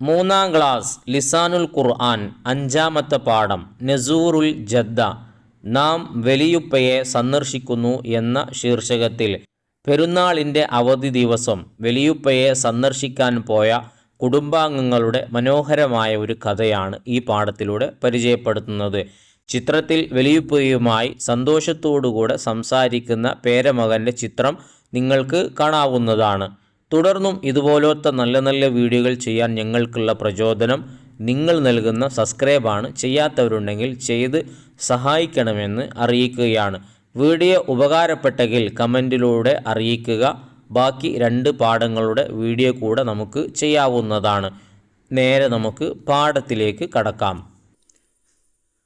മൂന്നാം ക്ലാസ് ലിസാനുൽ ഖുർആൻ അഞ്ചാമത്തെ പാഠം നസൂറുൽ ജദ്ദ നാം വലിയുപ്പയെ സന്ദർശിക്കുന്നു എന്ന ശീർഷകത്തിൽ പെരുന്നാളിൻ്റെ അവധി ദിവസം വലിയുപ്പയെ സന്ദർശിക്കാൻ പോയ കുടുംബാംഗങ്ങളുടെ മനോഹരമായ ഒരു കഥയാണ് ഈ പാഠത്തിലൂടെ പരിചയപ്പെടുത്തുന്നത്. ചിത്രത്തിൽ വലിയുപ്പയുമായി സന്തോഷത്തോടുകൂടെ സംസാരിക്കുന്ന പേരമകൻ്റെ ചിത്രം നിങ്ങൾക്ക് കാണാവുന്നതാണ്. തുടർന്നും ഇതുപോലത്തെ നല്ല നല്ല വീഡിയോകൾ ചെയ്യാൻ ഞങ്ങൾക്കുള്ള പ്രചോദനം നിങ്ങൾ നൽകുന്ന സബ്സ്ക്രൈബാണ്. ചെയ്യാത്തവരുണ്ടെങ്കിൽ ചെയ്ത് സഹായിക്കണമെന്ന് അറിയിക്കുകയാണ്. വീഡിയോ ഉപകാരപ്പെട്ടെങ്കിൽ കമൻറ്റിലൂടെ അറിയിക്കുക. ബാക്കി 2 പാഠങ്ങളുടെ വീഡിയോ കൂടെ നമുക്ക് ചെയ്യാവുന്നതാണ്. നേരെ നമുക്ക് പാഠത്തിലേക്ക് കടക്കാം.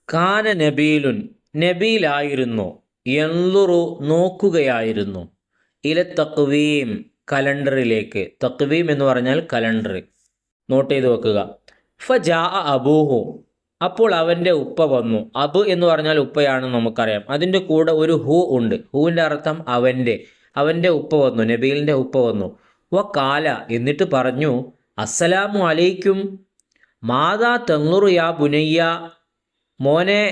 കാന നബീലുൻ നബീലായിരുന്നു, യൻളുറു നോക്കുകയായിരുന്നു, ഇല തഖ്വീം കലണ്ടറിലേക്ക്. തഖ്വീം എന്ന് പറഞ്ഞാൽ കലണ്ടർ. നോട്ട് ചെയ്ത് വെക്കുക. ഫജാ അബൂഹു അപ്പോൾ അവൻ്റെ ഉപ്പ വന്നു. അബ് എന്ന് പറഞ്ഞാൽ ഉപ്പയാണെന്ന് നമുക്കറിയാം. അതിൻ്റെ കൂടെ ഒരു ഹു ഉണ്ട്. ഹുവിൻ്റെ അർത്ഥം അവൻ്റെ ഉപ്പ വന്നു, നബീലിൻ്റെ ഉപ്പ വന്നു. വ കാല എന്നിട്ട് പറഞ്ഞു, അസ്സലാമു അലൈക്കും, മാതാ തൻളുറു യാ ബുനയ്യ, മോനെ,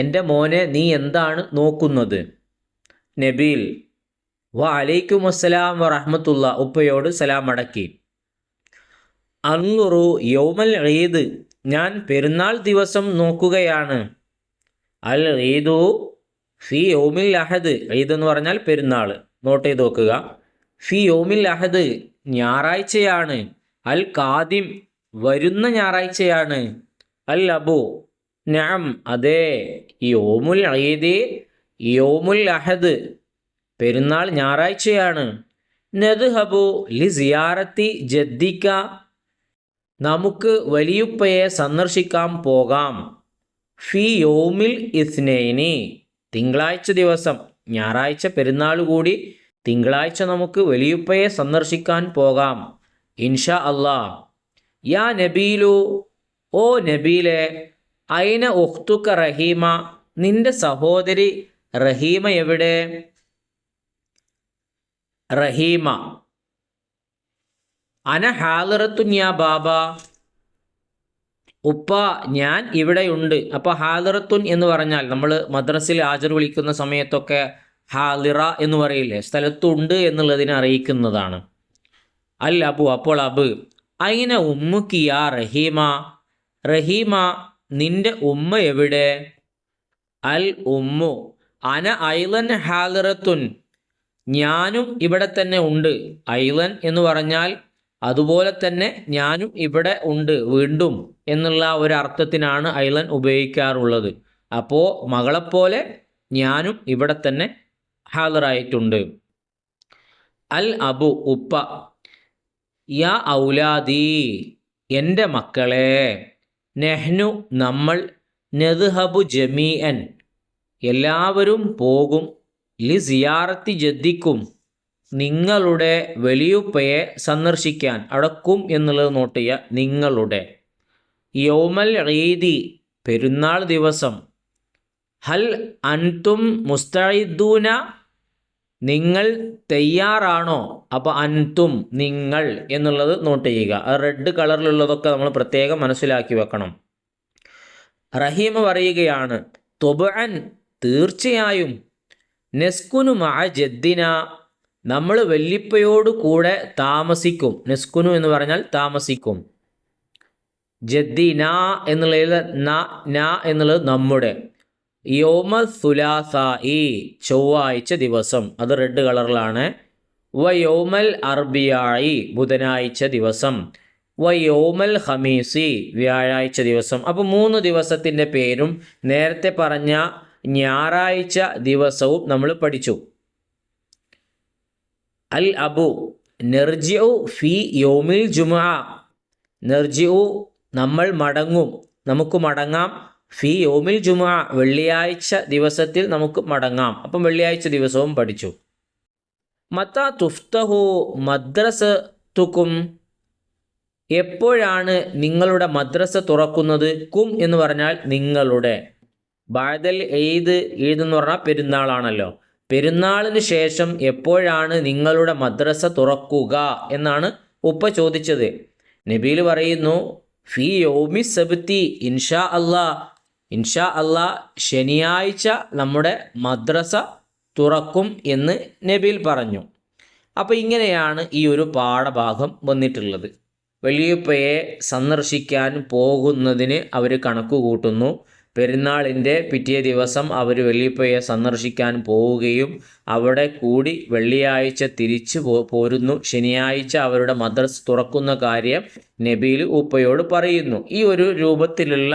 എൻ്റെ മോനെ, നീ എന്താണ് നോക്കുന്നത്? നബീൽ, വ അലൈക്കും അസ്സലാം വ റഹ്മത്തുള്ള, ഉപ്പയോട് സലാം അടക്കി. അൻളുറു യൗമൽ ഈദ്, ഞാൻ പെരുന്നാൾ ദിവസം നോക്കുകയാണ്. അൽ ഈദു ഫി യൗമിൽ അഹദ്, ഈദ് എന്ന് പറഞ്ഞാൽ പെരുന്നാൾ. നോട്ട് ചെയ്ത് നോക്കുക. ഫി യൗമിൽ അഹദ് ഞായറാഴ്ചയാണ്. അൽ കാദിം വരുന്ന ഞായറാഴ്ചയാണ്. അൽ അബു നഅം അതെ, യൗമുൽ ഈദ് യൗമുൽ അഹദ് പെരുന്നാൾ ഞായറാഴ്ചയാണ്. നദ്ഹബു ലി സിയാറത്തി ജദ്ദിക, നമുക്ക് വലിയുപ്പയെ സന്ദർശിക്കാൻ പോകാം. ഫി യൗമിൽ ഇസ്നൈനി, തിങ്കളാഴ്ച ദിവസം. ഞായറാഴ്ച പെരുന്നാൾ കൂടി തിങ്കളാഴ്ച നമുക്ക് വലിയുപ്പയെ സന്ദർശിക്കാൻ പോകാം ഇൻഷാ അല്ലാ. യാ നബീലു, ഓ നബീലെ, ഐന ഉഖ്തുക റഹീമ, നിന്റെ സഹോദരി റഹീമ എവിടെ? റഹീമ, അന ഹാലിറത്തുൻ യാ ബാബ, ഉപ്പ ഞാൻ ഇവിടെയുണ്ട്. അപ്പോൾ ഹാലിറത്തുൻ എന്ന് പറഞ്ഞാൽ നമ്മൾ മദ്രസയിൽ ഹാജർ വിളിക്കുന്ന സമയത്തൊക്കെ ഹാലിറ എന്ന് പറയില്ലേ, സ്ഥലത്തുണ്ട് എന്നുള്ളതിനെ അറിയിക്കുന്നതാണ്. അൽ അബു അപ്പോൾ അബ്, ഐന ഉമ്മുക്കി യാ റഹീമ, റഹീമ നിന്റെ ഉമ്മ എവിടെ? അൽ ഉമ്മു അന ഐലൻ ഹാലിറത്തുൻ, ഞാനും ഇവിടെ തന്നെ ഉണ്ട്. ഐലൻ എന്ന് പറഞ്ഞാൽ അതുപോലെ തന്നെ ഞാനും ഇവിടെ ഉണ്ട്, വീണ്ടും എന്നുള്ള ഒരു അർത്ഥത്തിനാണ് ഐലൻ ഉപയോഗിക്കാറുള്ളത്. അപ്പോൾ മകളെപ്പോലെ ഞാനും ഇവിടെ തന്നെ ഹാജറായിട്ടുണ്ട്. അൽ അബു ഉപ്പ, യാ ഔലാദി എൻ്റെ മക്കളെ, നെഹ്നു നമ്മൾ, നദ്ഹബു ജമീഅൻ എല്ലാവരും പോകും, ലി സിയാറത്തി ജദ്ദിക്കും നിങ്ങളുടെ വലിയുപ്പയെ സന്ദർശിക്കാൻ. അടക്കും എന്നുള്ളത് നോട്ട് ചെയ്യുക. നിങ്ങളുടെ യൗമൽ ഈദി പെരുന്നാൾ ദിവസം. ഹൽ അൻതും മുസ്തഇദ്ദൂന, നിങ്ങൾ തയ്യാറാണോ? അപ്പോൾ അൻതും നിങ്ങൾ എന്നുള്ളത് നോട്ട് ചെയ്യുക. അത് റെഡ് കളറിലുള്ളതൊക്കെ നമ്മൾ പ്രത്യേകം മനസ്സിലാക്കി വെക്കണം. റഹീമ പറയുകയാണ്, തൊബഅൻ തീർച്ചയായും, നെസ്കുനു മഅ ജദ്ദിന നമ്മൾ വല്ലിപ്പയോട് കൂടെ താമസിക്കും. നെസ്കുനു എന്ന് പറഞ്ഞാൽ താമസിക്കും. ജദ്ദിന എന്നുള്ളത് എന്നുള്ളത് നമ്മുടെ. യൗമ സുലാസായി ചൊവ്വാഴ്ച ദിവസം, അത് റെഡ് കളറിലാണ്. വ യൗമൽ അർബിയായി ബുധനാഴ്ച ദിവസം. വ യൗമൽ ഖമീസി വ്യാഴാഴ്ച ദിവസം. അപ്പോൾ 3 ദിവസത്തിൻ്റെ പേരും നേരത്തെ പറഞ്ഞ ഞായറാഴ്ച ദിവസവും നമ്മൾ പഠിച്ചു. അൽ അബു നെർജിഉ ഫി യൗമിൽ ജുമുഅ, നെർജിഉ നമ്മൾ മടങ്ങും, നമുക്ക് മടങ്ങാം. ഫി യൗമിൽ ജുമുഅ വെള്ളിയാഴ്ച ദിവസത്തിൽ നമുക്ക് മടങ്ങാം. അപ്പം വെള്ളിയാഴ്ച ദിവസവും പഠിച്ചു. മത്താ തുഫ്തഹു മദ്രസതുക്കും, എപ്പോഴാണ് നിങ്ങളുടെ മദ്രസ തുറക്കുന്നത്? കും എന്ന് പറഞ്ഞാൽ നിങ്ങളുടെ. ബഅദൽ ഈദ്, ഈദ് എന്ന് പറഞ്ഞാൽ പെരുന്നാളാണല്ലോ. പെരുന്നാളിന് ശേഷം എപ്പോഴാണ് നിങ്ങളുടെ മദ്രസ തുറക്കുക എന്നാണ് ഉപ്പ ചോദിച്ചത്. നബീൽ പറയുന്നു, ഫി യൗമി സബ്തി ഇൻഷാ അല്ലാ, ഇൻഷാ അല്ലാ ശനിയാഴ്ച നമ്മുടെ മദ്രസ തുറക്കും എന്ന് നബിയിൽ പറഞ്ഞു. അപ്പോൾ ഇങ്ങനെയാണ് ഈ ഒരു പാഠഭാഗം വന്നിട്ടുള്ളത്. വലിയുപ്പയെ സന്ദർശിക്കാൻ പോകുന്നതിന് അവർ കണക്ക് കൂട്ടുന്നു. പെരുന്നാളിൻ്റെ പിറ്റേ ദിവസം അവർ വലിയുപ്പയെ സന്ദർശിക്കാൻ പോവുകയും അവിടെ കൂടി വെള്ളിയാഴ്ച തിരിച്ചു പോരുന്നു. ശനിയാഴ്ച അവരുടെ മദ്രസ തുറക്കുന്ന കാര്യം നബിയിൽ ഉപ്പയോട് പറയുന്നു. ഈ ഒരു രൂപത്തിലുള്ള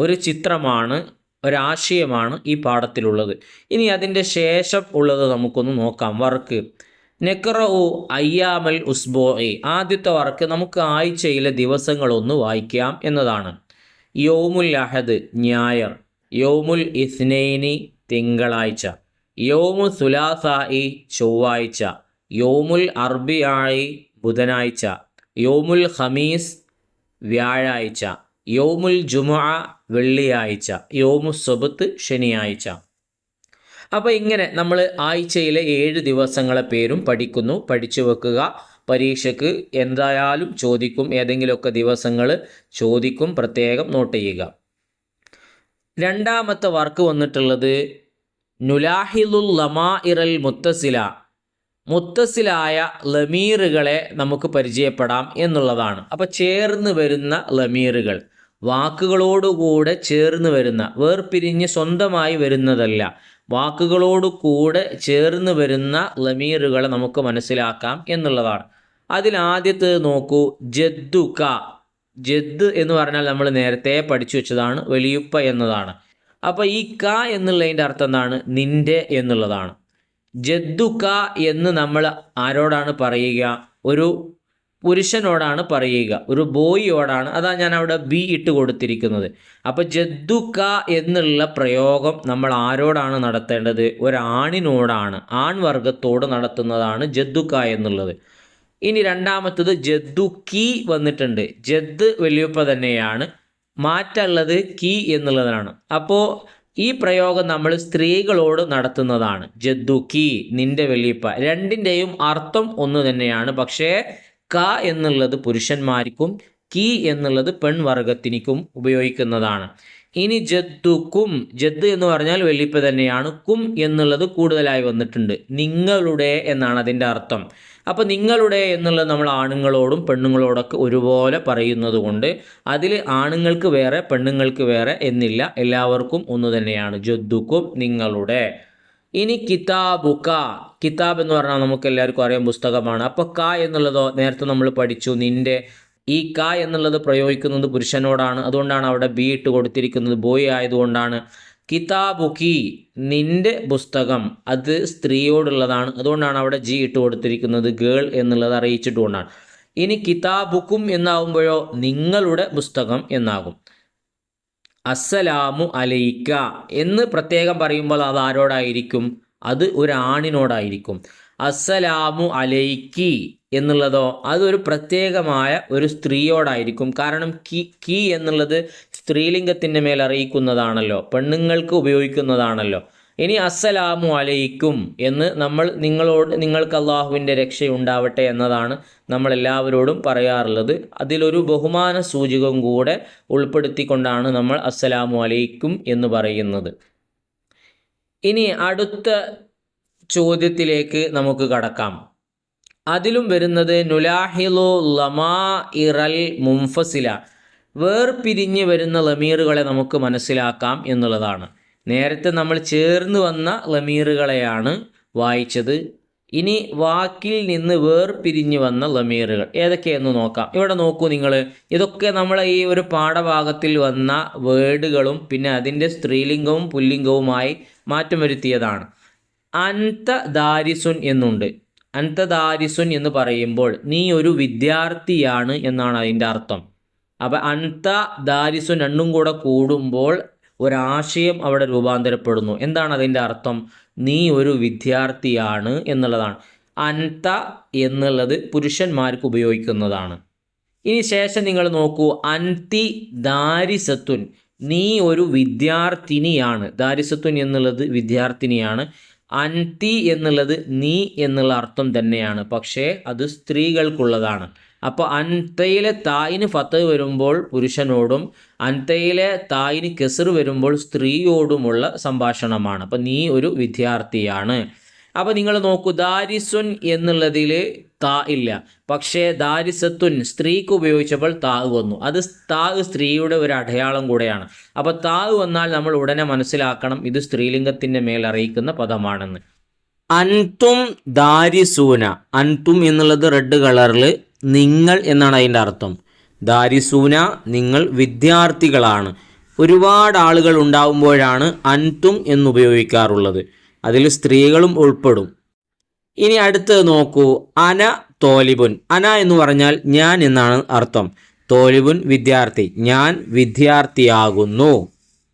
ഒരു ചിത്രമാണ്, ഒരാശയമാണ് ഈ പാഠത്തിലുള്ളത്. ഇനി അതിൻ്റെ ശേഷം ഉള്ളത് നമുക്കൊന്ന് നോക്കാം. വർക്ക് നെക്റഉ അയ്യാമൽ ഉസ്ബോഇ, ആദ്യത്തെ വർക്ക് നമുക്ക് ആഴ്ചയിലെ ദിവസങ്ങളൊന്ന് വായിക്കാം എന്നതാണ്. യൗമുൽ അഹദ് ഞായർ, യൗമുൽ ഇസ്നൈനി തിങ്കളാഴ്ച, യൗമുൽ സുലാസായി ചൊവ്വാഴ്ച, യൗമുൽ അർബിയായി ബുധനാഴ്ച, യൗമുൽ ഖമീസ് വ്യാഴാഴ്ച, യൗമുൽ ജുമുഅ വെള്ളിയാഴ്ച, യൗമുൽ സബ്ത് ശനിയാഴ്ച. അപ്പോൾ ഇങ്ങനെ നമ്മൾ ആഴ്ചയിലെ 7 ദിവസങ്ങളെ പേരും പഠിക്കുന്നു. പഠിച്ചു വെക്കുക. പരീക്ഷയ്ക്ക് എന്തായാലും ചോദിക്കും, ഏതെങ്കിലുമൊക്കെ ദിവസങ്ങൾ ചോദിക്കും, പ്രത്യേകം നോട്ട് ചെയ്യുക. രണ്ടാമത്തെ വർക്ക് വന്നിട്ടുള്ളത് നുലാഹിലുൽ ലമാഇറൽ മുത്തസില, മുത്തസിലായ ലമീറുകളെ നമുക്ക് പരിചയപ്പെടാം എന്നുള്ളതാണ്. അപ്പോൾ ചേർന്ന് വരുന്ന ലമീറുകൾ, വാക്കുകളോടുകൂടെ ചേർന്ന് വരുന്ന, വേർപിരിഞ്ഞ് സ്വന്തമായി വരുന്നതല്ല, വാക്കുകളോട് കൂടെ ചേർന്ന് വരുന്ന ലമീറുകളെ നമുക്ക് മനസ്സിലാക്കാം എന്നുള്ളതാണ്. അതിലാദ്യത്തേത് നോക്കൂ, ജദ്ദുക. ജദ് എന്ന് പറഞ്ഞാൽ നമ്മൾ നേരത്തെ പഠിച്ചു വെച്ചതാണ്, വലിയുപ്പ എന്നതാണ്. അപ്പോൾ ഈ ക എന്നുള്ളതിൻ്റെ അർത്ഥം എന്താണ്? നിൻ്റെ എന്നുള്ളതാണ്. ജദ്ദുക എന്ന് നമ്മൾ ആരോടാണ് പറയുക? ഒരു പുരുഷനോടാണ് പറയുക, ഒരു ബോയിയോടാണ്. അതാ ഞാൻ അവിടെ ബി ഇട്ട് കൊടുത്തിരിക്കുന്നത്. അപ്പോൾ ജദ്ദുക എന്നുള്ള പ്രയോഗം നമ്മൾ ആരോടാണ് നടത്തേണ്ടത്? ഒരാണിനോടാണ്, ആൺവർഗത്തോട് നടത്തുന്നതാണ് ജദ്ദുക എന്നുള്ളത്. ഇനി രണ്ടാമത്തത് ജദ്ദുക്കി വന്നിട്ടുണ്ട്. ജദ് വലിയപ്പ തന്നെയാണ്, മാറ്റുള്ളത് കി എന്നുള്ളതാണ്. അപ്പോൾ ഈ പ്രയോഗം നമ്മൾ സ്ത്രീകളോട് നടത്തുന്നതാണ്. ജദ്ദുക്കി, നിൻ്റെ വലിയപ്പ. രണ്ടിൻ്റെയും അർത്ഥം ഒന്ന് തന്നെയാണ്, പക്ഷേ ക എന്നുള്ളത് പുരുഷന്മാർക്കും കി എന്നുള്ളത് പെൺവർഗത്തിനും ഉപയോഗിക്കുന്നതാണ്. ഇനി ജദ്ദുക്കും, ജദ് എന്ന് പറഞ്ഞാൽ വലിയപ്പ തന്നെയാണ്, കും എന്നുള്ളത് കൂടുതലായി വന്നിട്ടുണ്ട്. നിങ്ങളുടെ എന്നാണ് അതിൻ്റെ അർത്ഥം. അപ്പോൾ നിങ്ങളുടെ എന്നുള്ളത് നമ്മൾ ആണുങ്ങളോടും പെണ്ണുങ്ങളോടൊക്കെ ഒരുപോലെ പറയുന്നത് കൊണ്ട് അതിൽ ആണുങ്ങൾക്ക് വേറെ പെണ്ണുങ്ങൾക്ക് വേറെ എന്നില്ല, എല്ലാവർക്കും ഒന്ന് തന്നെയാണ്. ജദ്ദുക്കും, നിങ്ങളുടെ. ഇനി കിതാബുക, കിതാബ് എന്ന് പറഞ്ഞാൽ നമുക്ക് എല്ലാവർക്കും അറിയാം പുസ്തകമാണ്. അപ്പോൾ ക എന്നുള്ളതോ നേരത്തെ നമ്മൾ പഠിച്ചു, നിൻ്റെ. ഈ ക എന്നുള്ളത് പ്രയോഗിക്കുന്നത് പുരുഷനോടാണ്, അതുകൊണ്ടാണ് അവിടെ ബി ഇട്ട് കൊടുത്തിരിക്കുന്നത്, ബോയ് ആയതുകൊണ്ടാണ്. കിതാബുക്കി, നിൻ്റെ പുസ്തകം, അത് സ്ത്രീയോടുള്ളതാണ്, അതുകൊണ്ടാണ് അവിടെ ജി ഇട്ട് കൊടുത്തിരിക്കുന്നത്, ഗേൾ എന്നുള്ളത് അറിയിച്ചിട്ടുകൊണ്ടാണ്. ഇനി കിതാബുക്കും എന്നാകുമ്പോഴോ നിങ്ങളുടെ പുസ്തകം എന്നാകും. അസ്സലാമു അലൈക്ക എന്ന് പ്രത്യേകം പറയുമ്പോൾ അത് ആരോടായിരിക്കും? അത് ഒരു ആണിനോടായിരിക്കും. അസ്സലാമു അലൈക്കി എന്നുള്ളതോ അതൊരു പ്രത്യേകമായ ഒരു സ്ത്രീയോടായിരിക്കും. കാരണം കി എന്നുള്ളത് സ്ത്രീലിംഗത്തിൻ്റെ മേൽ അറിയിക്കുന്നതാണല്ലോ, പെണ്ണുങ്ങൾക്ക് ഉപയോഗിക്കുന്നതാണല്ലോ. ഇനി അസ്സലാമു അലൈക്കും എന്ന് നമ്മൾ നിങ്ങൾക്ക് അള്ളാഹുവിൻ്റെ രക്ഷയുണ്ടാവട്ടെ എന്നതാണ് നമ്മൾ എല്ലാവരോടും പറയാറുള്ളത്. അതിലൊരു ബഹുമാന സൂചകം കൂടെ ഉൾപ്പെടുത്തിക്കൊണ്ടാണ് നമ്മൾ അസ്സലാമു അലൈക്കും എന്ന് പറയുന്നത്. ഇനി അടുത്ത ചോദ്യത്തിലേക്ക് നമുക്ക് കടക്കാം. അതിലും വരുന്നത് നുലാഹിലു ലമാഇറൽ മുൻഫസില, വേർപിരിഞ്ഞ് വരുന്ന ലമീറുകളെ നമുക്ക് മനസ്സിലാക്കാം എന്നുള്ളതാണ്. നേരത്തെ നമ്മൾ ചേർന്ന് വന്ന ലമീറുകളെയാണ് വായിച്ചത്. ഇനി വാക്കിൽ നിന്ന് വേർപിരിഞ്ഞ് വന്ന ലമീറുകൾ ഏതൊക്കെയെന്ന് നോക്കാം. ഇവിടെ നോക്കൂ നിങ്ങൾ, ഇതൊക്കെ നമ്മളെ ഈ ഒരു പാഠഭാഗത്തിൽ വന്ന വേർഡുകളും പിന്നെ അതിൻ്റെ സ്ത്രീലിംഗവും പുല്ലിംഗവുമായി മാറ്റം വരുത്തിയതാണ്. അൻത ദാരിസുൻ എന്നുണ്ട്. അൻത ദാരിസുൻ എന്ന് പറയുമ്പോൾ നീ ഒരു വിദ്യാർത്ഥിയാണ് എന്നാണ് അതിൻ്റെ അർത്ഥം. അപ്പം അൻത ദാരിസുൻ രണ്ടും കൂടെ കൂടുമ്പോൾ ഒരാശയം അവിടെ രൂപാന്തരപ്പെടുന്നു. എന്താണ് അതിൻ്റെ അർത്ഥം? നീ ഒരു വിദ്യാർത്ഥിയാണ് എന്നുള്ളതാണ്. അൻത എന്നുള്ളത് പുരുഷന്മാർക്ക് ഉപയോഗിക്കുന്നതാണ്. ഇനി ശേഷം നിങ്ങൾ നോക്കൂ, അൻതി ദാരിസത്തുൻ, നീ ഒരു വിദ്യാർത്ഥിനിയാണ്. ദാരിസത്തുൻ എന്നുള്ളത് വിദ്യാർത്ഥിനിയാണ്. അൻതി എന്നുള്ളത് നീ എന്നുള്ള അർത്ഥം തന്നെയാണ്, പക്ഷേ അത് സ്ത്രീകൾക്കുള്ളതാണ്. അപ്പോൾ അൻതയിലെ തായിന് ഫത്ത് വരുമ്പോൾ പുരുഷനോടും അൻതയിലെ തായിന് കെസർ വരുമ്പോൾ സ്ത്രീയോടുമുള്ള സംഭാഷണമാണ്. അപ്പോൾ നീ ഒരു വിദ്യാർത്ഥിയാണ്. അപ്പോൾ നിങ്ങൾ നോക്കൂ, ദാരിസുൻ എന്നുള്ളതിൽ താ ഇല്ല, പക്ഷേ ദാരിസത്തുൻ സ്ത്രീക്ക് ഉപയോഗിച്ചപ്പോൾ താ വന്നു. അത് താ സ്ത്രീയുടെ ഒരു അടയാളം കൂടെയാണ്. അപ്പോൾ താ വന്നാൽ നമ്മൾ ഉടനെ മനസ്സിലാക്കണം ഇത് സ്ത്രീലിംഗത്തിൻ്റെ മേൽ അറിയിക്കുന്ന പദമാണെന്ന്. അൻതും ദാരിസൂന, അൻതും എന്നുള്ളത് റെഡ് കളറിൽ നിങ്ങൾ എന്നാണ് അതിൻ്റെ അർത്ഥം. ദാരിസൂന നിങ്ങൾ വിദ്യാർത്ഥികളാണ്. ഒരുപാട് ആളുകൾ ഉണ്ടാവുമ്പോഴാണ് അൻതും എന്നുപയോഗിക്കാറുള്ളത്. അതിൽ സ്ത്രീകളും ഉൾപ്പെടും. ഇനി അടുത്തത് നോക്കൂ, അന തോലിബുൻ. അന എന്ന് പറഞ്ഞാൽ ഞാൻ എന്നാണ് അർത്ഥം. തോലിബുൻ വിദ്യാർത്ഥി, ഞാൻ വിദ്യാർത്ഥിയാകുന്നു.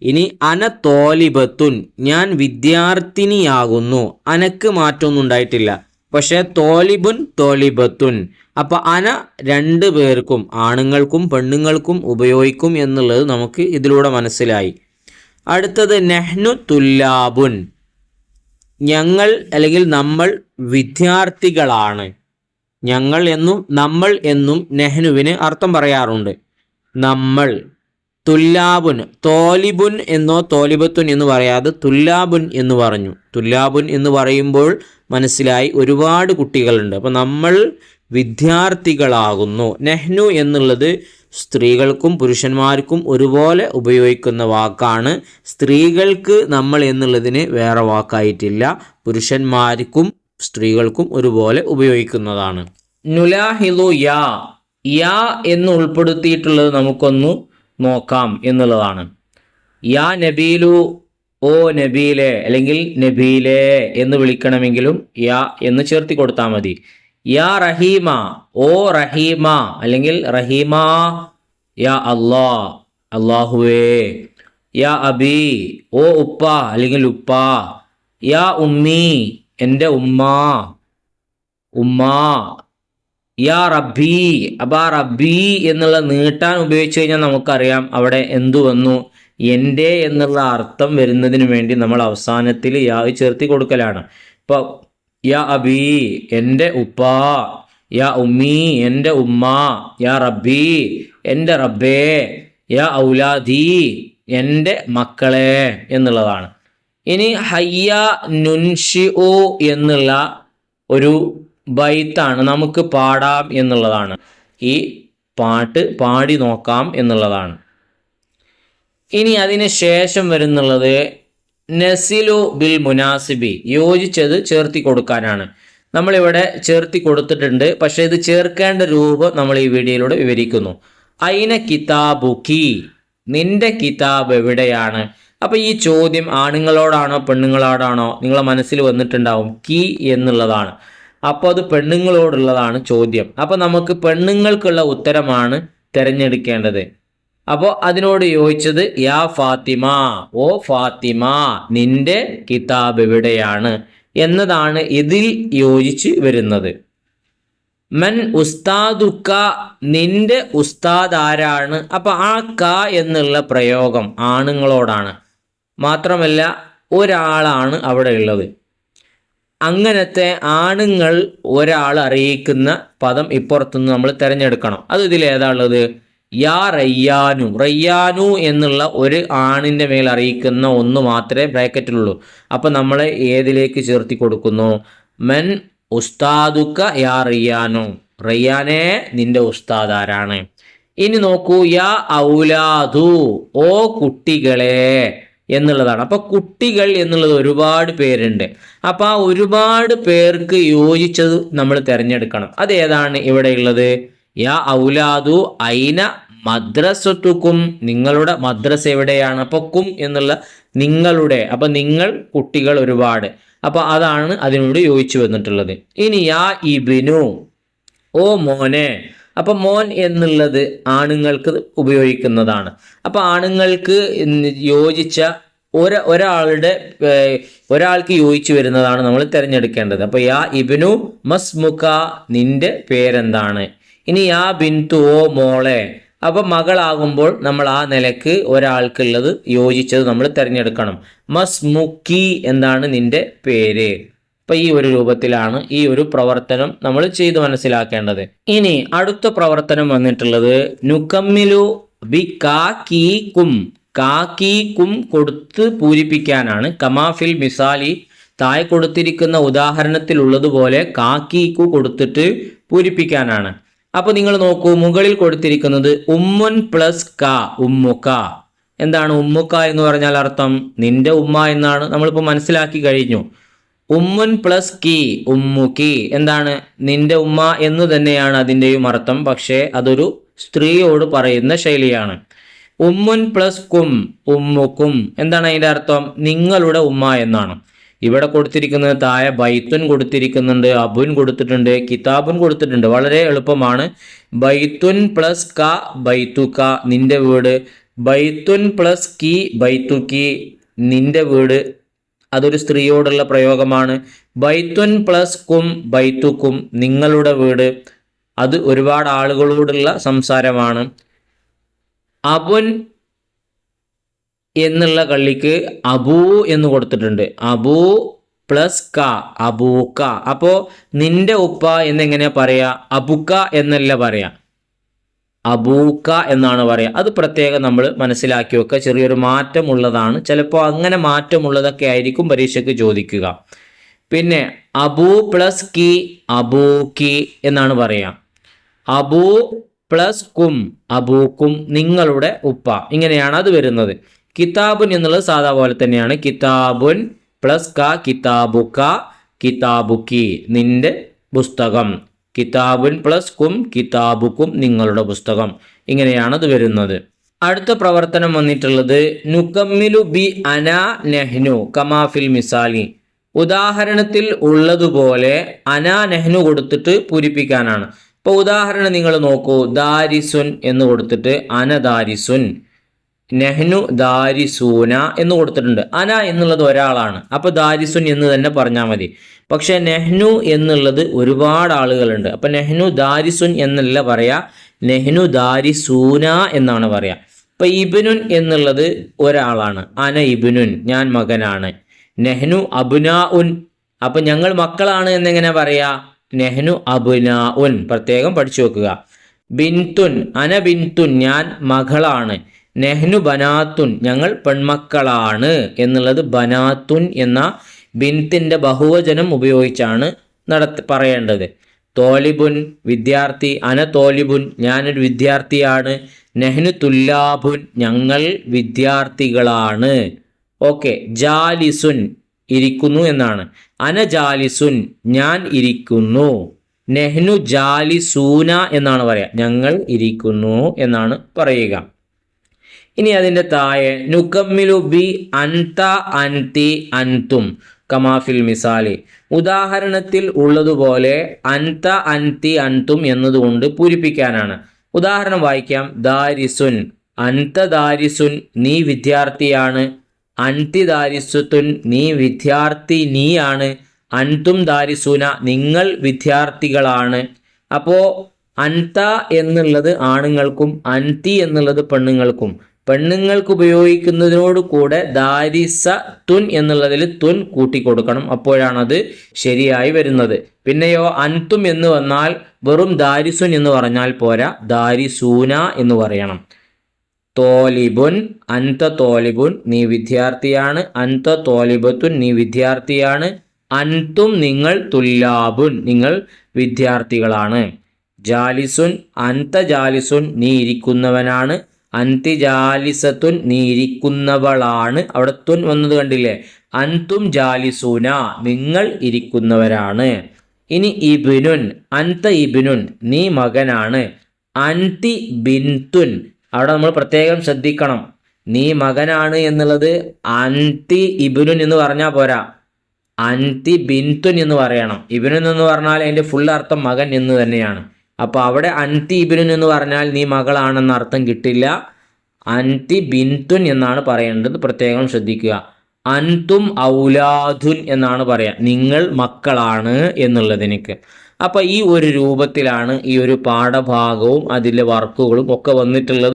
ഇനി അന തോലിബത്തുൻ, ഞാൻ വിദ്യാർത്ഥിനിയാകുന്നു. അനക്ക് മാറ്റമൊന്നും ഉണ്ടായിട്ടില്ല, പക്ഷേ തോലിബുൻ തോലിബത്തുൻ. അപ്പോൾ അന രണ്ട് പേർക്കും, ആണുങ്ങൾക്കും പെണ്ണുങ്ങൾക്കും ഉപയോഗിക്കും എന്നുള്ളത് നമുക്ക് ഇതിലൂടെ മനസ്സിലായി. അടുത്തത് നെഹ്നു തുല്ലാബുൻ, ഞങ്ങൾ അല്ലെങ്കിൽ നമ്മൾ വിദ്യാർത്ഥികളാണ്. ഞങ്ങൾ എന്നും നമ്മൾ എന്നും നെഹ്നുവിന് അർത്ഥം പറയാറുണ്ട്. നമ്മൾ. തുല്ലാബുൻ, തോലിബുൻ എന്നോ തോലിബത്തുൻ എന്ന് പറയാതെ തുല്ലാബുൻ എന്ന് പറഞ്ഞു. തുല്ലാബുൻ എന്ന് പറയുമ്പോൾ മനസ്സിലായി ഒരുപാട് കുട്ടികളുണ്ട്. അപ്പോൾ നമ്മൾ വിദ്യാർത്ഥികളാകുന്നു. നെഹ്നു എന്നുള്ളത് സ്ത്രീകൾക്കും പുരുഷന്മാർക്കും ഒരുപോലെ ഉപയോഗിക്കുന്ന വാക്കാണ്. സ്ത്രീകൾക്ക് നമ്മൾ എന്നുള്ളതിന് വേറെ വാക്കായിട്ടില്ല. പുരുഷന്മാർക്കും സ്ത്രീകൾക്കും ഒരുപോലെ ഉപയോഗിക്കുന്നതാണ്. നുലാഹിലു യാ, യാ എന്ന് ഉൾപ്പെടുത്തിയിട്ടുള്ളത് നമുക്കൊന്ന് നോക്കാം എന്നുള്ളതാണ്. യാ നബീലു, ഓ നബീലെ അല്ലെങ്കിൽ നബീലെ എന്ന് വിളിക്കണമെങ്കിലും യാ എന്ന് ചേർത്തി കൊടുത്താൽ മതി. യാ റഹീമ, ഓ റഹീമ അല്ലെങ്കിൽ റഹീമ. യാ അല്ലാ, അല്ലാഹുവേ. യാ അബി, ഓ ഉപ്പ അല്ലെങ്കിൽ ഉപ്പ. യാ ഉമ്മി, എൻ്റെ ഉമ്മ, ഉമ്മ. യാ റബ്ബി, അപ്പോൾ ആ റബ്ബി എന്നുള്ള നീട്ടാൻ ഉപയോഗിച്ച് കഴിഞ്ഞാൽ നമുക്കറിയാം അവിടെ എന്തു വന്നു, എൻ്റെ എന്നുള്ള അർത്ഥം വരുന്നതിന് വേണ്ടി നമ്മൾ അവസാനത്തിൽ യാ ചേർത്തി കൊടുക്കലാണ്. ഇപ്പോൾ യാ അബി, എൻ്റെ ഉപ്പ. യാ ഉമ്മി, എൻ്റെ ഉമ്മ. യാ റബ്ബി, എൻ്റെ റബ്ബേ. യാ ഔലാദി, എൻ്റെ മക്കളെ എന്നുള്ളതാണ്. ഇനി ഹയ്യ നുൻഷിഉ എന്നുള്ള ഒരു ബൈത്താണ്, നമുക്ക് പാടാം എന്നുള്ളതാണ്. ഈ പാട്ട് പാടി നോക്കാം എന്നുള്ളതാണ്. ഇനി അതിന് ശേഷം വരുന്നുള്ളത് നസിലു ബിൽ മുനാസിബി, യോജിച്ചത് ചേർത്തി കൊടുക്കാനാണ്. നമ്മളിവിടെ ചേർത്തി കൊടുത്തിട്ടുണ്ട്, പക്ഷേ ഇത് ചേർക്കേണ്ട രൂപം നമ്മൾ ഈ വീഡിയോയിലൂടെ വിവരിക്കുന്നു. ഐന കിതാബുക്കി, നിന്റെ കിതാബ് എവിടെയാണ്? അപ്പോൾ ഈ ചോദ്യം ആണുങ്ങളോടാണോ പെണ്ണുങ്ങളോടാണോ നിങ്ങളെ മനസ്സിൽ വന്നിട്ടുണ്ടാവും. കി എന്നുള്ളതാണ്, അപ്പോൾ അത് പെണ്ണുങ്ങളോടുള്ളതാണ് ചോദ്യം. അപ്പോൾ നമുക്ക് പെണ്ണുങ്ങൾക്കുള്ള ഉത്തരമാണ് തിരഞ്ഞെടുക്കേണ്ടത്. അപ്പോൾ അതിനോട് യോജിച്ചത് യാ ഫാത്തിമ, ഓ ഫാത്തിമ നിന്റെ കിതാബ് എവിടെയാണ് എന്നതാണ് ഇതിൽ യോജിച്ച് വരുന്നത്. മൻ ഉസ്താദുക്ക, നിന്റെ ഉസ്താദ് ആരാണ്? അപ്പോൾ ആ ക എന്നുള്ള പ്രയോഗം ആണുങ്ങളോടാണ്, മാത്രമല്ല ഒരാളാണ് അവിടെ ഉള്ളത്. അങ്ങനത്തെ ആണുങ്ങൾ ഒരാൾ അറിയിക്കുന്ന പദം ഇപ്പുറത്തുനിന്ന് നമ്മൾ തിരഞ്ഞെടുക്കണം. അത് ഇതിൽ ഏതാ ഉള്ളത്? യാ റയ്യാനു, റയ്യാനു എന്നുള്ള ഒരു ആണിൻ്റെ മേൽ അറിയിക്കുന്ന ഒന്ന് മാത്രമേ ബ്രാക്കറ്റിലുള്ളൂ. അപ്പം നമ്മൾ ഏതിലേക്ക് ചേർത്തി കൊടുക്കുന്നു? മൻ ഉസ്താദുക്ക യാ റയ്യാനു, റയ്യാനെ നിന്റെ ഉസ്താദ് ആരാണ്? ഇനി നോക്കൂ, യാ ഔലാദു, ഓ കുട്ടികളെ എന്നുള്ളതാണ്. അപ്പോൾ കുട്ടികൾ എന്നുള്ളത് ഒരുപാട് പേരുണ്ട്. അപ്പോൾ ആ ഒരുപാട് പേർക്ക് യോജിച്ചത് നമ്മൾ തിരഞ്ഞെടുക്കണം. അതേതാണ് ഇവിടെ ഉള്ളത്? യാ ഔലാദു ഐന മദ്രസത്തുക്കും, നിങ്ങളുടെ മദ്രസ എവിടെയാണ്? അപ്പോൾ കും എന്നുള്ള നിങ്ങളുടെ, അപ്പം നിങ്ങൾ കുട്ടികൾ ഒരുപാട്, അപ്പോൾ അതാണ് അതിനോട് യോജിച്ചു വന്നിട്ടുള്ളത്. ഇനി യാ ഇബ്നു, ഓ മോനെ. അപ്പം മോൻ എന്നുള്ളത് ആണുങ്ങൾക്ക് ഉപയോഗിക്കുന്നതാണ്. അപ്പോൾ ആണുങ്ങൾക്ക് യോജിച്ച ഒരാൾക്ക് യോജിച്ചു വരുന്നതാണ് നമ്മൾ തിരഞ്ഞെടുക്കേണ്ടത്. അപ്പോൾ യാ ഇബ്നു മസ്മുക, നിന്റെ പേരെന്താണ്? ഇനി യാ ബിന്തു, ഓ മോളെ. അപ്പം മകളാകുമ്പോൾ നമ്മൾ ആ നിലക്ക് ഒരാൾക്കുള്ളത് യോജിച്ചത് നമ്മൾ തിരഞ്ഞെടുക്കണം. മസ്മുക്കി, എന്താണ് നിന്റെ പേര്? അപ്പോൾ ഈ ഒരു രൂപത്തിലാണ് ഈ ഒരു പ്രവർത്തനം നമ്മൾ ചെയ്ത് മനസ്സിലാക്കേണ്ടത്. ഇനി അടുത്ത പ്രവർത്തനം വന്നിട്ടുള്ളത് നുകമ്മിലു ബി കാക്കീകും. കാക്കീകും കൊടുത്ത് പൂരിപ്പിക്കാനാണ്. കമാഫിൽ മിസാലി, താഴെ കൊടുത്തിരിക്കുന്ന ഉദാഹരണത്തിലുള്ളതുപോലെ കാക്കീക്കു കൊടുത്തിട്ട് പൂരിപ്പിക്കാനാണ്. അപ്പോൾ നിങ്ങൾ നോക്കൂ, മുകളിൽ കൊടുത്തിരിക്കുന്നത് ഉമ്മുൻ പ്ലസ് ക, ഉമ്മുക. എന്താണ് ഉമ്മുക എന്ന് പറഞ്ഞാൽ അർത്ഥം? നിന്റെ ഉമ്മ എന്നാണ്. നമ്മളിപ്പോൾ മനസ്സിലാക്കി കഴിഞ്ഞു. ഉമ്മുൻ പ്ലസ് കി, ഉമ്മുക്കി. എന്താണ്? നിന്റെ ഉമ്മ എന്ന് തന്നെയാണ് അതിൻ്റെയും അർത്ഥം. പക്ഷേ അതൊരു സ്ത്രീയോട് പറയുന്ന ശൈലിയാണ്. ഉമ്മുൻ പ്ലസ് കും, ഉമ്മുക്കും. എന്താണ് അതിൻ്റെ അർത്ഥം? നിങ്ങളുടെ ഉമ്മ എന്നാണ്. ഇവിടെ കൊടുത്തിരിക്കുന്നത് താഴെ ബൈത്തുൻ കൊടുത്തിരിക്കുന്നുണ്ട്, അബുൻ കൊടുത്തിട്ടുണ്ട്, കിതാബുൻ കൊടുത്തിട്ടുണ്ട്. വളരെ എളുപ്പമാണ്. ബൈത്തുൻ പ്ലസ് ക, ബൈത്തുക, നിന്റെ വീട്. ബൈത്തുൻ പ്ലസ് കി, ബൈത്തുക്കി, നിന്റെ വീട്. അതൊരു സ്ത്രീയോടുള്ള പ്രയോഗമാണ്. ബൈത്തുൻ പ്ലസ് കും, ബൈത്തുക്കും, നിങ്ങളുടെ വീട്. അത് ഒരുപാട് ആളുകളോടുള്ള സംസാരമാണ്. അബുൻ എന്നുള്ള കള്ളിക്ക് അബൂ എന്ന് കൊടുത്തിട്ടുണ്ട്. അബൂ പ്ലസ് ക, അബൂക്ക. അപ്പോൾ നിന്റെ ഉപ്പ എന്നെങ്ങനെയാ പറയാ? അബുക്ക എന്നല്ല പറയാ, അബൂക്ക എന്നാണ് പറയുക. അത് പ്രത്യേകം നമ്മൾ മനസ്സിലാക്കി വെക്കുക. ചെറിയൊരു മാറ്റമുള്ളതാണ്. ചിലപ്പോൾ അങ്ങനെ മാറ്റമുള്ളതൊക്കെ ആയിരിക്കും പരീക്ഷയ്ക്ക് ചോദിക്കുക. പിന്നെ അബൂ പ്ലസ് കി, അബൂക്കി എന്നാണ് പറയുക. അബൂ പ്ലസ് കും, അബൂക്കും, നിങ്ങളുടെ ഉപ്പ. ഇങ്ങനെയാണ് അത് വരുന്നത്. കിതാബുൻ എന്നുള്ളത് സാധാ പോലെ തന്നെയാണ്. കിതാബുൻ പ്ലസ് ക, കിതാബുക്ക, കിതാബുക്കി, നിന്റെ പുസ്തകം. കിതാബുൻ പ്ലസ് കും, കിതാബുക്കും, നിങ്ങളുടെ പുസ്തകം. ഇങ്ങനെയാണ് അത് വരുന്നത്. അടുത്ത പ്രവർത്തനം വന്നിട്ടുള്ളത് നുകമ്മിലു ബി അന നെഹ്നു കമാഫിൽ മിസാലി. ഉദാഹരണത്തിൽ ഉള്ളതുപോലെ അന നെഹ്നു കൊടുത്തിട്ട് പൂരിപ്പിക്കാനാണ്. ഇപ്പോൾ ഉദാഹരണം നിങ്ങൾ നോക്കൂ. ദാരിസുൻ എന്ന് കൊടുത്തിട്ട് അന ദാരിസുൻ, നെഹ്നു ദാരിസൂന എന്ന് കൊടുത്തിട്ടുണ്ട്. അന എന്നുള്ളത് ഒരാളാണ്, അപ്പോൾ ദാരിസുൻ എന്ന് തന്നെ പറഞ്ഞാൽ മതി. പക്ഷേ നെഹ്നു എന്നുള്ളത് ഒരുപാട് ആളുകളുണ്ട്. അപ്പം നെഹ്നു ദാരിസുൻ എന്നല്ല പറയാ, നെഹ്നു ദാരിസൂന എന്നാണ് പറയാ. ഇപ്പം ഇബ്നുൻ എന്നുള്ളത് ഒരാളാണ്. അന ഇബ്നുൻ, ഞാൻ മകനാണ്. നെഹ്നു അബ്നാ ഉൻ, അപ്പം ഞങ്ങൾ മക്കളാണ് എന്നെങ്ങനെ പറയാ? നെഹ്നു അബ്നാ ഉൻ. പ്രത്യേകം പഠിച്ചു വെക്കുക. ബിൻതുൻ, അന ബിൻതുൻ, ഞാൻ മകളാണ്. നെഹ്നു ബനാത്തുൻ, ഞങ്ങൾ പെൺമക്കളാണ് എന്നുള്ളത് ബനാത്തുൻ എന്ന ബിൻത്തിൻ്റെ ബഹുവചനം ഉപയോഗിച്ചാണ് പറയേണ്ടത്. തോലിബുൻ, വിദ്യാർത്ഥി. അന തോലിബുൻ, ഞാനൊരു വിദ്യാർത്ഥിയാണ്. നെഹ്നു തുല്ലാബുൻ, ഞങ്ങൾ വിദ്യാർത്ഥികളാണ്. ഓക്കെ. ജാലിസുൻ, ഇരിക്കുന്നു എന്നാണ്. അന ജാലിസുൻ, ഞാൻ ഇരിക്കുന്നു. നെഹ്നു ജാലിസൂന എന്നാണ് പറയുക, ഞങ്ങൾ ഇരിക്കുന്നു എന്നാണ് പറയുക. ഇനി അതിൻ്റെ താഴെ നുകമ്മിലു ബി അൻത, അൻതി, അൻതും കമാഫിൽ മിസാലി. ഉദാഹരണത്തിൽ ഉള്ളതുപോലെ അൻത, അൻതി, അൻതും എന്നതുകൊണ്ട് പൂരിപ്പിക്കാനാണ്. ഉദാഹരണം വായിക്കാം. ദാരിസുൻ, അൻത ദാരിസുൻ, നീ വിദ്യാർത്ഥിയാണ്. അൻതി ദാരിസുത്തുൻ, നീ വിദ്യാർത്ഥി നീയാണ്. അൻതും ദാരിസൂന, നിങ്ങൾ വിദ്യാർത്ഥികളാണ്. അപ്പോൾ അൻത എന്നുള്ളത് ആണുങ്ങൾക്കും അൻതി എന്നുള്ളത് പെണ്ണുങ്ങൾക്കും. പെണ്ണുങ്ങൾക്ക് ഉപയോഗിക്കുന്നതിനോട് കൂടെ ദാരിസ തുൻ എന്നുള്ളതിൽ തുൻ കൂട്ടിക്കൊടുക്കണം. അപ്പോഴാണത് ശരിയായി വരുന്നത്. പിന്നെയോ അൻതും എന്ന് വന്നാൽ വെറും ദാരിസുൻ എന്ന് പറഞ്ഞാൽ പോരാ, ദാരിസൂന എന്ന് പറയണം. തോലിബുൻ, അൻത തോലിബുൻ, നീ വിദ്യാർത്ഥിയാണ്. അൻത തോലിബത്തുൻ, നീ വിദ്യാർത്ഥിയാണ്. അൻതും, നിങ്ങൾ. തുല്ലാബുൻ, നിങ്ങൾ വിദ്യാർത്ഥികളാണ്. ജാലിസുൻ, അൻത ജാലിസുൻ, നീ ഇരിക്കുന്നവനാണ്. അൻതി ജാലിസത്തുൻ, നീ ഇരിക്കുന്നവളാണ്. അവിടെ തുൻ വന്നത് കണ്ടില്ലേ? അൻതും ജാലിസൂന, നിങ്ങൾ ഇരിക്കുന്നവരാണ്. ഇനി ഇബ്നുൻ, അൻത ഇബ്നുൻ, നീ മകനാണ്. അൻതി ബിൻതുൻ, അവിടെ നമ്മൾ പ്രത്യേകം ശ്രദ്ധിക്കണം. നീ മകനാണ് എന്നുള്ളത് അൻതി ഇബ്നുൻ എന്ന് പറഞ്ഞാൽ പോരാ, അൻതി ബിൻതുൻ എന്ന് പറയണം. ഇബ്നുൻ എന്ന് പറഞ്ഞാൽ അതിൻ്റെ ഫുൾ അർത്ഥം മകൻ എന്ന് തന്നെയാണ്. അപ്പോൾ അവിടെ അൻതി ഇബ്നുൻ എന്ന് പറഞ്ഞാൽ നീ മകളാണെന്ന അർത്ഥം കിട്ടില്ല. അൻതി ബിൻതുൻ എന്നാണ് പറയേണ്ടത്, പ്രത്യേകം ശ്രദ്ധിക്കുക. അൻതും ഔലാദുൻ എന്നാണ് പറയുക, നിങ്ങൾ മക്കളാണ് എന്നുള്ളതിനേക്ക്. അപ്പോൾ ഈ ഒരു രൂപത്തിലാണ് ഈ ഒരു പാഠഭാഗവും അതിലെ വർക്കുകളും ഒക്കെ വന്നിട്ടുള്ളത്.